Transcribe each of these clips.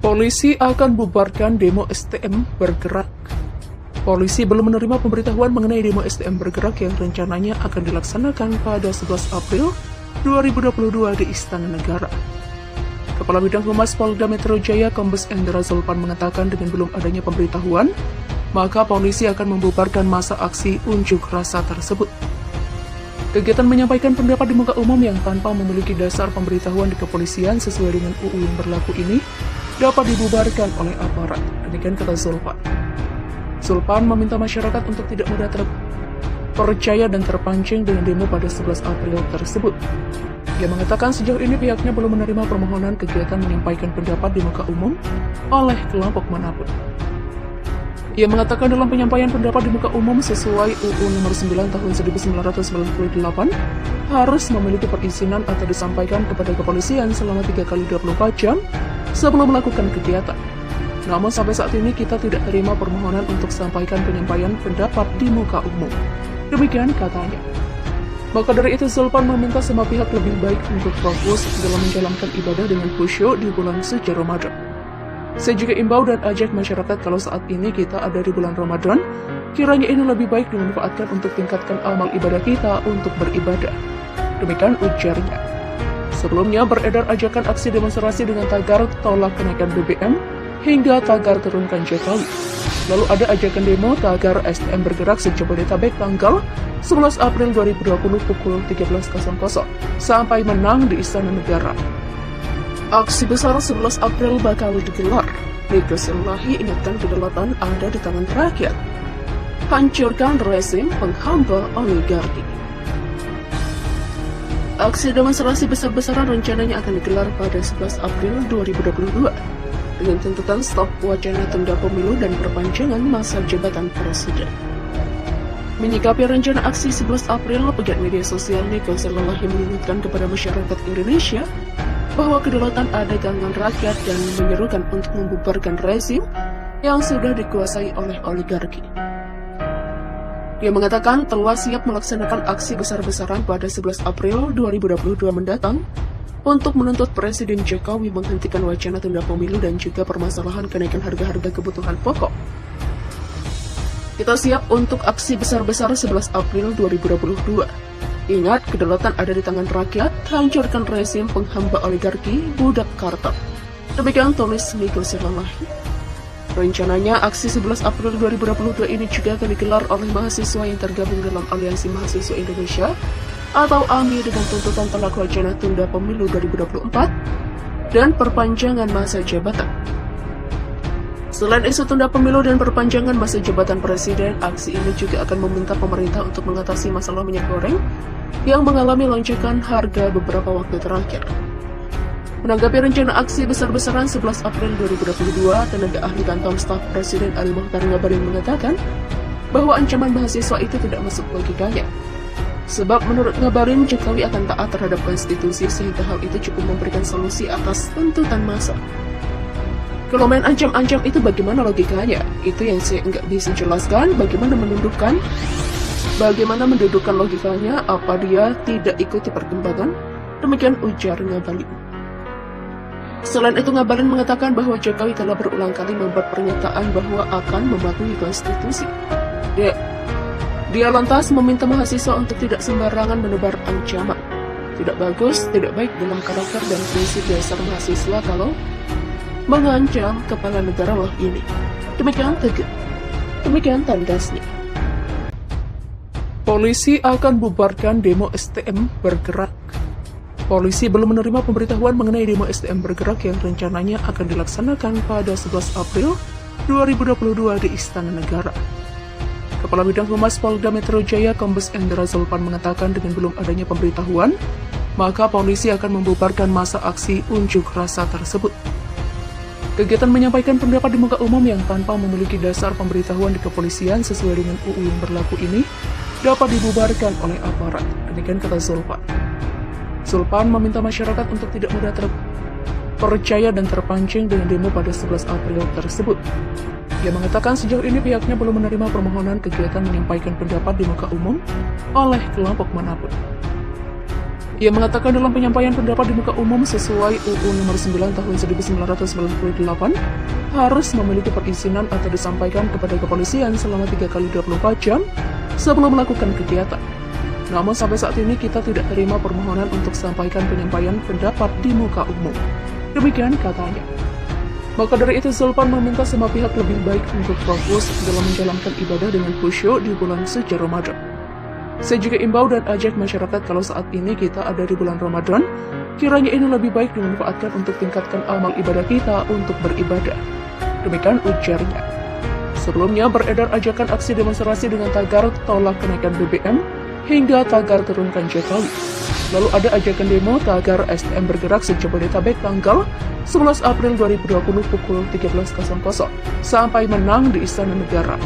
Polisi akan bubarkan demo STM bergerak. Polisi belum menerima pemberitahuan mengenai demo STM bergerak yang rencananya akan dilaksanakan pada 11 April 2022 di Istana Negara. Kepala Bidang Humas Polda Metro Jaya Kombes Endra Zulpan mengatakan dengan belum adanya pemberitahuan, maka polisi akan membubarkan masa aksi unjuk rasa tersebut. Kegiatan menyampaikan pendapat di muka umum yang tanpa memiliki dasar pemberitahuan di kepolisian sesuai dengan UU yang berlaku ini dapat dibubarkan oleh aparat, demikian kata Zulpan. Zulpan meminta masyarakat untuk tidak mudah terpercaya dan terpancing dengan demo pada 11 April tersebut. Ia mengatakan sejauh ini pihaknya belum menerima permohonan kegiatan menyampaikan pendapat di muka umum oleh kelompok manapun. Ia mengatakan dalam penyampaian pendapat di muka umum sesuai UU nomor 9 tahun 1998 harus memiliki perizinan atau disampaikan kepada kepolisian selama 3x24 jam sebelum melakukan kegiatan. Namun sampai saat ini kita tidak terima permohonan untuk sampaikan penyampaian pendapat di muka umum. Demikian katanya. Maka dari itu Zulpan meminta semua pihak lebih baik untuk fokus dalam menjalankan ibadah dengan khusyuk di bulan suci Ramadan. Saya juga imbau dan ajak masyarakat kalau saat ini kita ada di bulan Ramadan, kiranya ini lebih baik dimanfaatkan untuk tingkatkan amal ibadah kita untuk beribadah. Demikian ujarnya. Sebelumnya beredar ajakan aksi demonstrasi dengan tagar tolak kenaikan BBM hingga tagar turunkan Jokowi. Lalu ada ajakan demo tagar STM bergerak se-Jabodetabek tanggal 11 April 2020 pukul 13.00 sampai menang di Istana Negara. Aksi besar 11 April bakal digelar. Nego Selahi ingatkan kedaulatan ada di tangan rakyat. Hancurkan rezim penghamba oligarki. Aksi demonstrasi besar-besaran rencananya akan digelar pada 11 April 2022 dengan tuntutan stop wacana tunda pemilu dan perpanjangan masa jabatan presiden. Menyikapi rencana aksi 11 April, pegiat media sosial Nego Selahi mengingatkan kepada masyarakat Indonesia bahwa kedaulatan ada di tangan rakyat dan menyerukan untuk membubarkan rezim yang sudah dikuasai oleh oligarki. Dia mengatakan telah siap melaksanakan aksi besar-besaran pada 11 April 2022 mendatang untuk menuntut Presiden Jokowi menghentikan wacana tunda pemilu dan juga permasalahan kenaikan harga-harga kebutuhan pokok. Kita siap untuk aksi besar-besar 11 April 2022. Ingat, kedaulatan ada di tangan rakyat, hancurkan rezim penghamba oligarki, budak kartel. Demikian tulis Nego Selahi. Rencananya, aksi 11 April 2022 ini juga akan digelar oleh mahasiswa yang tergabung dalam Aliansi Mahasiswa Indonesia atau AMI dengan tuntutan tolak wacana tunda pemilu 2024 dan perpanjangan masa jabatan. Selain isu tunda pemilu dan perpanjangan masa jabatan presiden, aksi ini juga akan meminta pemerintah untuk mengatasi masalah minyak goreng yang mengalami lonjakan harga beberapa waktu terakhir. Menanggapi rencana aksi besar-besaran 11 April 2022, tenaga ahli kantor staf Presiden Ali Mokhtar Ngabalin mengatakan bahwa ancaman mahasiswa itu tidak masuk logikanya. Sebab menurut Ngabalin, Jokowi akan taat terhadap konstitusi sehingga hal itu cukup memberikan solusi atas tuntutan massa. Kalau main ancam-ancam itu bagaimana logikanya? Itu yang saya nggak bisa jelaskan. Bagaimana mendudukkan logikanya? Apa dia tidak ikuti perkembangan? Demikian ujar Ngabalin. Selain itu, Ngabalin mengatakan bahwa Jokowi telah berulang kali membuat pernyataan bahwa akan mematuhi konstitusi. Dia lantas meminta mahasiswa untuk tidak sembarangan menebar ancaman. Tidak bagus, tidak baik dalam karakter dan prinsip dasar mahasiswa kalau mengancam kepala negara loh ini. Demikian tandasnya. Polisi akan bubarkan demo STM bergerak. Polisi belum menerima pemberitahuan mengenai demo STM bergerak yang rencananya akan dilaksanakan pada 11 April 2022 di Istana Negara. Kepala Bidang Humas Polda Metro Jaya Kombes Endra Zulpan mengatakan dengan belum adanya pemberitahuan, maka polisi akan membubarkan masa aksi unjuk rasa tersebut. Kegiatan menyampaikan pendapat di muka umum yang tanpa memiliki dasar pemberitahuan di kepolisian sesuai dengan UU yang berlaku ini dapat dibubarkan oleh aparat, demikian kata Zulpan. Zulpan meminta masyarakat untuk tidak mudah terpercaya dan terpancing dengan demo pada 11 April tersebut. Ia mengatakan sejauh ini pihaknya belum menerima permohonan kegiatan menyampaikan pendapat di muka umum oleh kelompok manapun. Ia mengatakan dalam penyampaian pendapat di muka umum sesuai UU Nomor 9 Tahun 1998 harus memiliki perizinan atau disampaikan kepada kepolisian selama 3 kali 24 jam sebelum melakukan kegiatan. Namun sampai saat ini kita tidak terima permohonan untuk sampaikan penyampaian pendapat di muka umum. Demikian katanya. Maka dari itu Zulpan meminta semua pihak lebih baik untuk fokus dalam menjalankan ibadah dengan khusyuk di bulan suci Ramadan. Saya juga imbau dan ajak masyarakat kalau saat ini kita ada di bulan Ramadan, kiranya ini lebih baik dimanfaatkan untuk tingkatkan amal ibadah kita untuk beribadah. Demikian ujarnya. Sebelumnya beredar ajakan aksi demonstrasi dengan tagar tolak kenaikan BBM hingga tagar turunkan Jokowi. Lalu ada ajakan demo tagar STM bergerak se-Jabodetabek tanggal 11 April 2020 pukul 13.00 sampai menang di Istana Negara.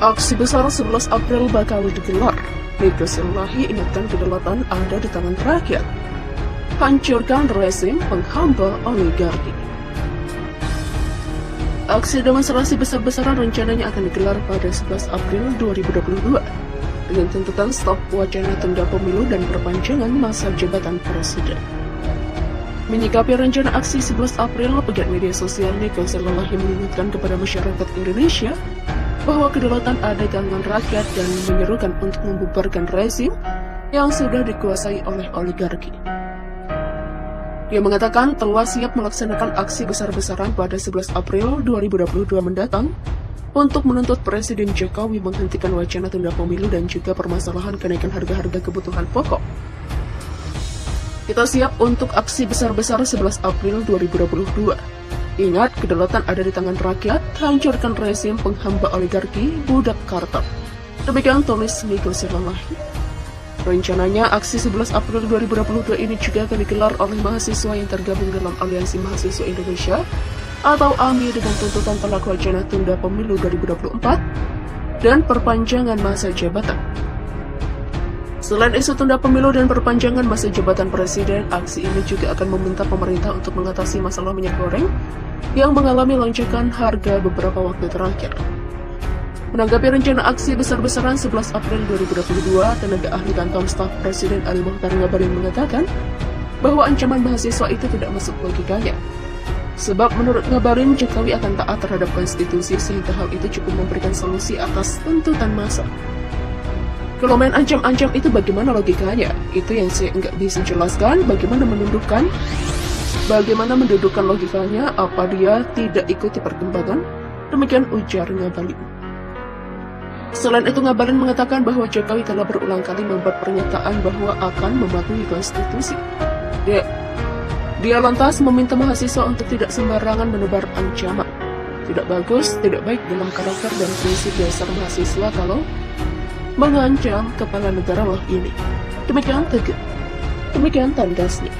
Aksi besar 11 April bakal digelar. Mega Selahi ingatkan kedaulatan ada di tangan rakyat. Hancurkan rezim penghamba oligarki. Aksi demonstrasi besar-besaran rencananya akan digelar pada 11 April 2022 dengan tuntutan stop wacana tunda pemilu dan perpanjangan masa jabatan presiden. Menyikapi rencana aksi 11 April, pegiat media sosial Mega Selahi mengingatkan kepada masyarakat Indonesia bahwa kedaulatan ada di tangan rakyat dan menyerukan untuk membubarkan rezim yang sudah dikuasai oleh oligarki. Dia mengatakan telah siap melaksanakan aksi besar-besaran pada 11 April 2022 mendatang untuk menuntut Presiden Jokowi menghentikan wacana tunda pemilu dan juga permasalahan kenaikan harga-harga kebutuhan pokok. Kita siap untuk aksi besar-besar 11 April 2022. Ingat, kedaulatan ada di tangan rakyat, hancurkan rezim penghamba oligarki, budak kartel. Demikian tulis Mega Selahi. Rencananya, aksi 11 April 2022 ini juga akan digelar oleh mahasiswa yang tergabung dalam Aliansi Mahasiswa Indonesia atau AMI dengan tuntutan tolak wacana tunda pemilu 2024 dan perpanjangan masa jabatan. Selain isu tunda pemilu dan perpanjangan masa jabatan presiden, aksi ini juga akan meminta pemerintah untuk mengatasi masalah minyak goreng yang mengalami lonjakan harga beberapa waktu terakhir. Menanggapi rencana aksi besar-besaran 11 April 2022, tenaga ahli kantor staf Presiden Ali Mokhtar Ngabalin mengatakan bahwa ancaman mahasiswa itu tidak masuk logikanya. Sebab menurut Ngabalin, Jokowi akan taat terhadap konstitusi sehingga hal itu cukup memberikan solusi atas tuntutan massa. Kalau main ancam-ancam itu bagaimana logikanya? Itu yang saya nggak bisa jelaskan. Bagaimana mendudukkan logikanya? Apa dia tidak ikuti perkembangan? Demikian ujar Ngabalin. Selain itu, Ngabalin mengatakan bahwa Jokowi telah berulang kali membuat pernyataan bahwa akan mematuhi konstitusi. Dia lantas meminta mahasiswa untuk tidak sembarangan menebar ancaman. Tidak bagus, tidak baik dalam karakter dan prinsip dasar mahasiswa kalau mengancam kepala negara loh ini. Demikian tandasnya.